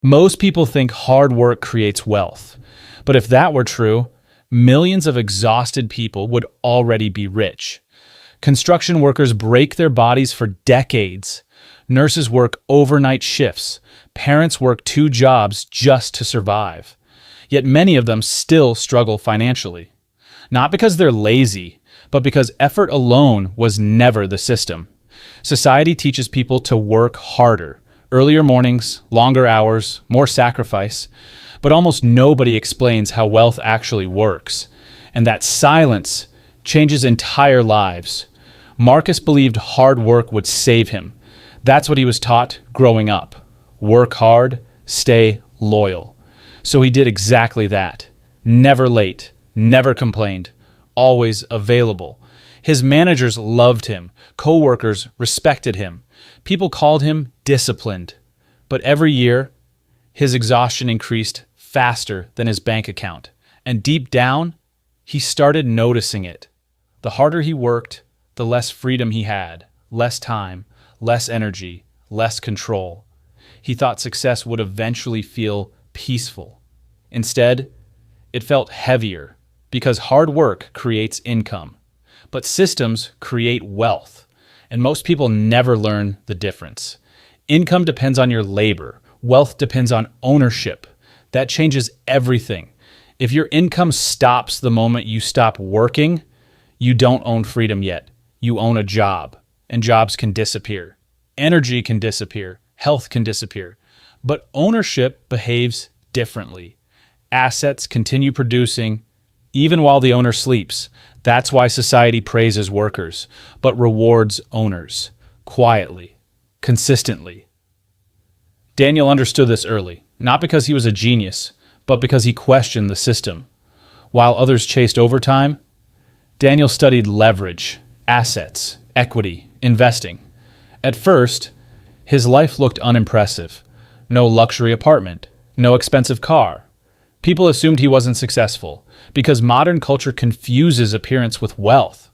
Most people think hard work creates wealth. But if that were true, millions of exhausted people would already be rich. Construction workers break their bodies for decades. Nurses work overnight shifts. Parents work 2 jobs just to survive. Yet many of them still struggle financially. Not because they're lazy, but because effort alone was never the system. Society teaches people to work harder. Earlier mornings, longer hours, more sacrifice. But almost nobody explains how wealth actually works. And that silence changes entire lives. Marcus believed hard work would save him. That's what he was taught growing up. Work hard, stay loyal. So he did exactly that. Never late, never complained, always available. His managers loved him. Co-workers respected him. People called him disciplined. But every year, his exhaustion increased faster than his bank account. And deep down, he started noticing it. The harder he worked, the less freedom he had, less time, less energy, less control. He thought success would eventually feel peaceful. Instead, it felt heavier because hard work creates income. But systems create wealth, and most people never learn the difference. Income depends on your labor. Wealth depends on ownership. That changes everything. If your income stops the moment you stop working, you don't own freedom yet. You own a job, and jobs can disappear. Energy can disappear. Health can disappear. But ownership behaves differently. Assets continue producing even while the owner sleeps. That's why society praises workers, but rewards owners. Quietly. Consistently. Daniel understood this early, not because he was a genius, but because he questioned the system. While others chased overtime, Daniel studied leverage, assets, equity, investing. At first, his life looked unimpressive. No luxury apartment, no expensive car. People assumed he wasn't successful because modern culture confuses appearance with wealth.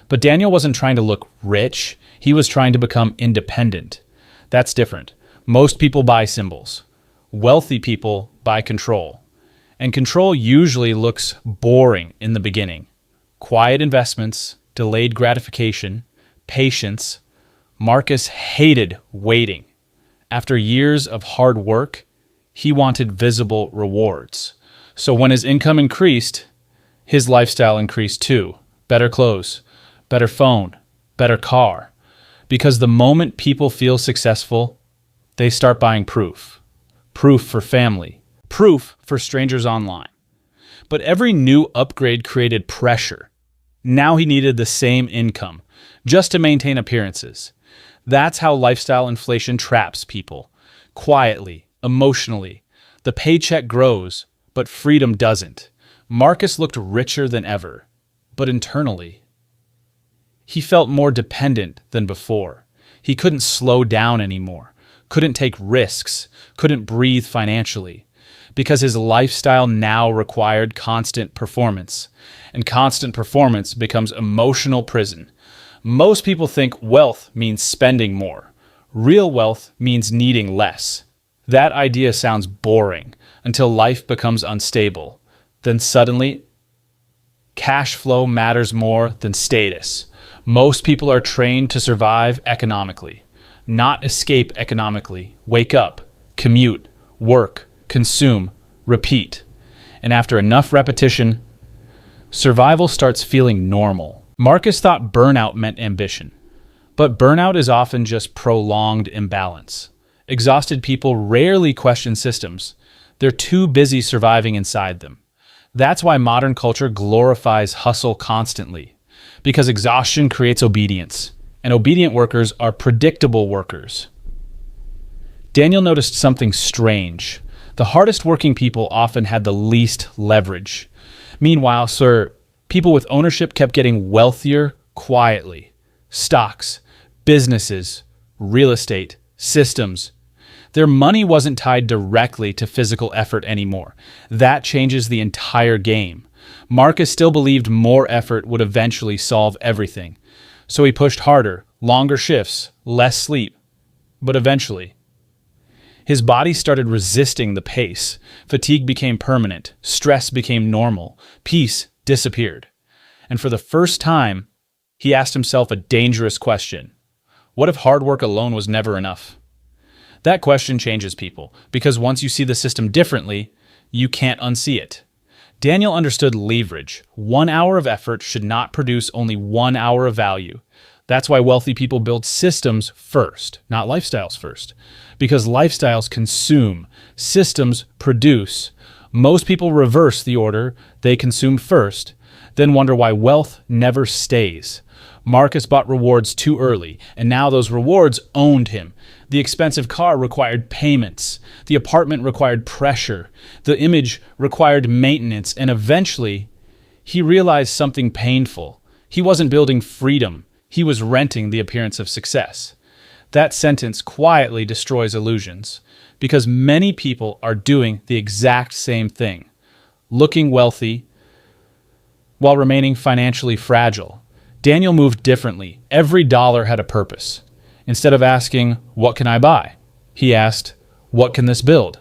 But Daniel wasn't trying to look rich. He was trying to become independent. That's different. Most people buy symbols. Wealthy people buy control. And control usually looks boring in the beginning. Quiet investments, delayed gratification, patience. Marcus hated waiting. After years of hard work, he wanted visible rewards. So when his income increased, his lifestyle increased too. Better clothes, better phone, better car. Because the moment people feel successful, they start buying proof. Proof for family. Proof for strangers online. But every new upgrade created pressure. Now he needed the same income, just to maintain appearances. That's how lifestyle inflation traps people. Quietly, emotionally. The paycheck grows, but freedom doesn't. Marcus looked richer than ever, but internally, he felt more dependent than before. He couldn't slow down anymore, couldn't take risks, couldn't breathe financially, because his lifestyle now required constant performance, and constant performance becomes emotional prison. Most people think wealth means spending more. Real wealth means needing less. That idea sounds boring until life becomes unstable. Then suddenly, cash flow matters more than status. Most people are trained to survive economically, not escape economically. Wake up, commute, work, consume, repeat. And after enough repetition, survival starts feeling normal. Marcus thought burnout meant ambition, but burnout is often just prolonged imbalance. Exhausted people rarely question systems. They're too busy surviving inside them. That's why modern culture glorifies hustle constantly, because exhaustion creates obedience, and obedient workers are predictable workers. Daniel noticed something strange. The hardest working people often had the least leverage. Meanwhile, people with ownership kept getting wealthier quietly. Stocks, businesses, real estate, systems. Their money wasn't tied directly to physical effort anymore. That changes the entire game. Marcus still believed more effort would eventually solve everything. So he pushed harder, longer shifts, less sleep. But eventually, His body started resisting the pace. Fatigue became permanent. Stress became normal. Peace disappeared. And for the first time, he asked himself a dangerous question. What if hard work alone was never enough? That question changes people, because once you see the system differently, you can't unsee it. Daniel understood leverage. 1 hour of effort should not produce only 1 hour of value. That's why wealthy people build systems first, not lifestyles first. Because lifestyles consume, systems produce. Most people reverse the order. They consume first, then wonder why wealth never stays. Marcus bought rewards too early, and now those rewards owned him. The expensive car required payments. The apartment required pressure. The image required maintenance, and eventually, he realized something painful. He wasn't building freedom. He was renting the appearance of success. That sentence quietly destroys illusions, because many people are doing the exact same thing, looking wealthy while remaining financially fragile. Daniel moved differently. Every dollar had a purpose. Instead of asking, "What can I buy?" he asked, "What can this build?"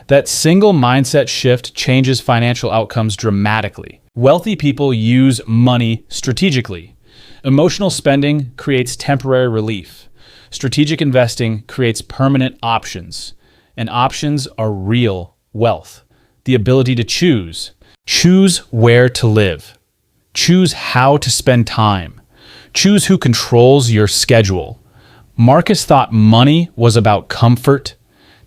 That single mindset shift changes financial outcomes dramatically. Wealthy people use money strategically. Emotional spending creates temporary relief. Strategic investing creates permanent options. And options are real wealth. The ability to choose. Choose where to live. Choose how to spend time. Choose who controls your schedule. Marcus thought money was about comfort.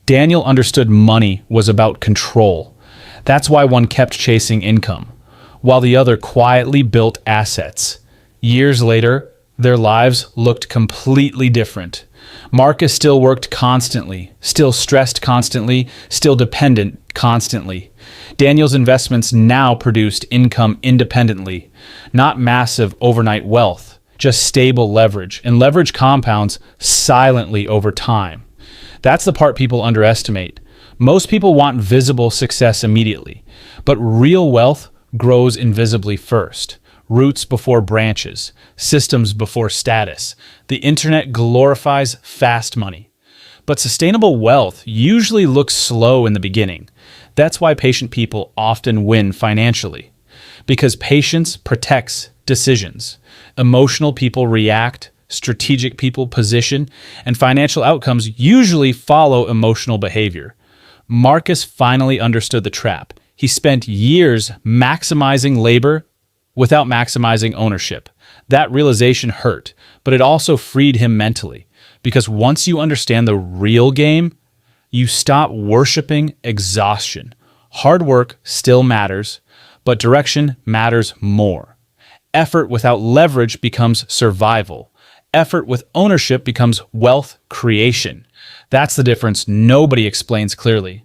Daniel understood money was about control. That's why one kept chasing income, while the other quietly built assets. Years later, their lives looked completely different. Marcus still worked constantly, still stressed constantly, still dependent constantly. Daniel's investments now produced income independently, not massive overnight wealth, just stable leverage, and leverage compounds silently over time. That's the part people underestimate. Most people want visible success immediately, but real wealth grows invisibly first. Roots before branches, systems before status. The internet glorifies fast money. But sustainable wealth usually looks slow in the beginning. That's why patient people often win financially. Because patience protects decisions. Emotional people react, strategic people position, and financial outcomes usually follow emotional behavior. Marcus finally understood the trap. He spent years maximizing labor without maximizing ownership. That realization hurt, but it also freed him mentally. Because once you understand the real game, you stop worshiping exhaustion. Hard work still matters, but direction matters more. Effort without leverage becomes survival. Effort with ownership becomes wealth creation. That's the difference nobody explains clearly.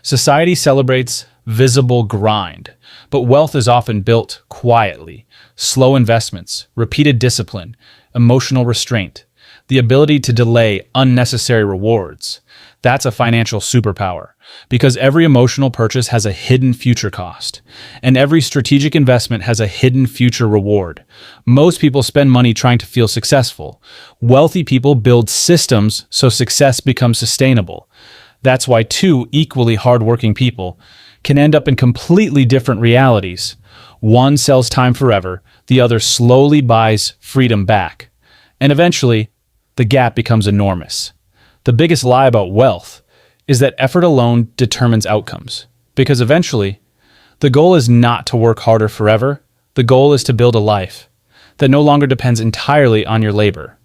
Society celebrates visible grind, but wealth is often built quietly. Slow investments, repeated discipline, emotional restraint, the ability to delay unnecessary rewards. That's a financial superpower, because every emotional purchase has a hidden future cost, and every strategic investment has a hidden future reward. Most people spend money trying to feel successful. Wealthy people build systems so success becomes sustainable. That's why two equally hardworking people can end up in completely different realities. One sells time forever, the other slowly buys freedom back. And eventually, the gap becomes enormous. The biggest lie about wealth is that effort alone determines outcomes. Because eventually, the goal is not to work harder forever. The goal is to build a life that no longer depends entirely on your labor.